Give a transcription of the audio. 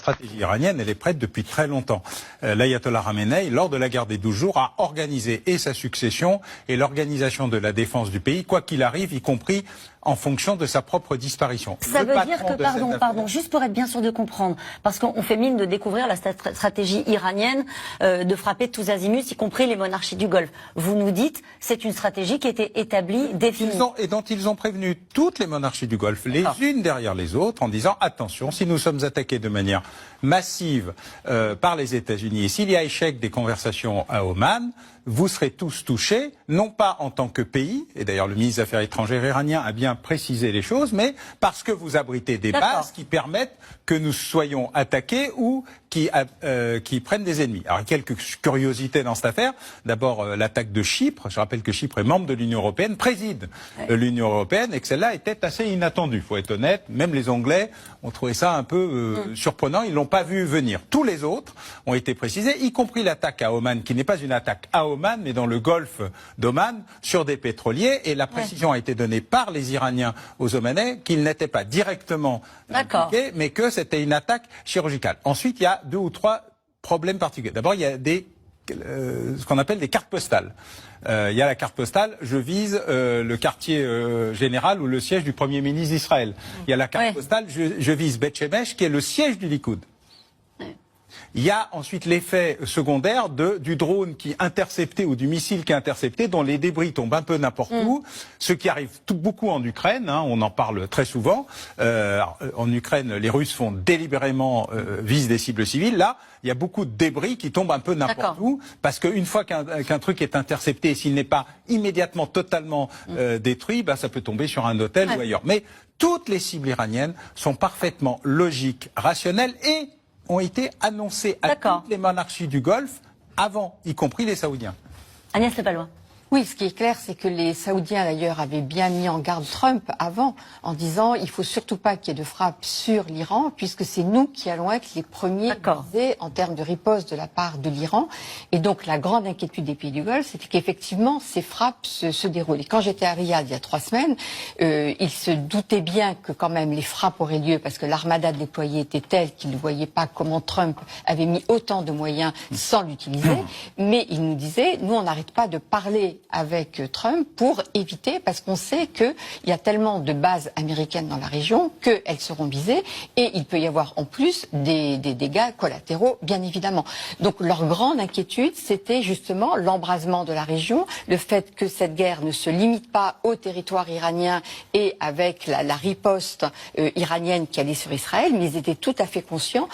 La stratégie iranienne, elle est prête depuis très longtemps. L'ayatollah Khamenei, lors de la guerre des 12 jours, a organisé et sa succession et l'organisation de la défense du pays, quoi qu'il arrive, y compris en fonction de sa propre disparition. Ça veut dire que, pardon, juste pour être bien sûr de comprendre, parce qu'on fait mine de découvrir la stratégie iranienne de frapper tous azimuts, y compris les monarchies du Golfe. Vous nous dites, c'est une stratégie qui était établie, définie. Et dont ils ont prévenu toutes les monarchies du Golfe, les unes derrière les autres, en disant attention, si nous sommes attaqués de manière massive par les États-Unis, et s'il y a échec des conversations à Oman, vous serez tous touchés, non pas en tant que pays, et d'ailleurs le ministre des Affaires étrangères iranien a bien précisé les choses, mais parce que vous abritez des bases qui permettent que nous soyons attaqués ou qui prennent des ennemis. Alors, il y a quelques curiosités dans cette affaire. D'abord, l'attaque de Chypre. Je rappelle que Chypre est membre de l'Union européenne, préside l'Union européenne, et que celle-là était assez inattendue. Il faut être honnête. Même les Anglais ont trouvé ça un peu surprenant. Ils l'ont pas vu venir. Tous les autres ont été précisés, y compris l'attaque à Oman, qui n'est pas une attaque à Oman, mais dans le golfe d'Oman, sur des pétroliers. Et la précision a été donnée par les Iraniens aux Omanais qu'ils n'étaient pas directement impliqués, mais que c'était une attaque chirurgicale. Ensuite, il y a 2 ou 3 problèmes particuliers. D'abord, il y a ce qu'on appelle des cartes postales. Il y a la carte postale, je vise le quartier général ou le siège du Premier ministre d'Israël. Il y a la carte postale, je vise Beth Shemesh, qui est le siège du Likoud. Il y a ensuite l'effet secondaire du drone qui est intercepté ou du missile qui est intercepté, dont les débris tombent un peu n'importe où, ce qui arrive beaucoup en Ukraine, on en parle très souvent. En Ukraine, les Russes font délibérément visent des cibles civiles. Là, il y a beaucoup de débris qui tombent un peu n'importe où, parce qu'une fois qu'un truc est intercepté, s'il n'est pas immédiatement totalement détruit, ça peut tomber sur un hôtel ou ailleurs. Mais toutes les cibles iraniennes sont parfaitement logiques, rationnelles et ont été annoncés à toutes les monarchies du Golfe avant, y compris les Saoudiens. Agnès Le Pallois. Oui, ce qui est clair, c'est que les Saoudiens, d'ailleurs, avaient bien mis en garde Trump avant, en disant il faut surtout pas qu'il y ait de frappe sur l'Iran, puisque c'est nous qui allons être les premiers visés en termes de riposte de la part de l'Iran. Et donc, la grande inquiétude des pays du Golfe, c'était qu'effectivement, ces frappes se déroulent. Et quand j'étais à Riyad il y a 3 semaines, ils se doutaient bien que quand même les frappes auraient lieu, parce que l'armada déployée était telle qu'ils ne voyaient pas comment Trump avait mis autant de moyens sans l'utiliser. Mais ils nous disaient, nous, on n'arrête pas de parler avec Trump pour éviter, parce qu'on sait qu'il y a tellement de bases américaines dans la région qu'elles seront visées et il peut y avoir en plus des dégâts collatéraux, bien évidemment. Donc leur grande inquiétude, c'était justement l'embrasement de la région, le fait que cette guerre ne se limite pas au territoire iranien et avec la riposte iranienne qui allait sur Israël, mais ils étaient tout à fait conscients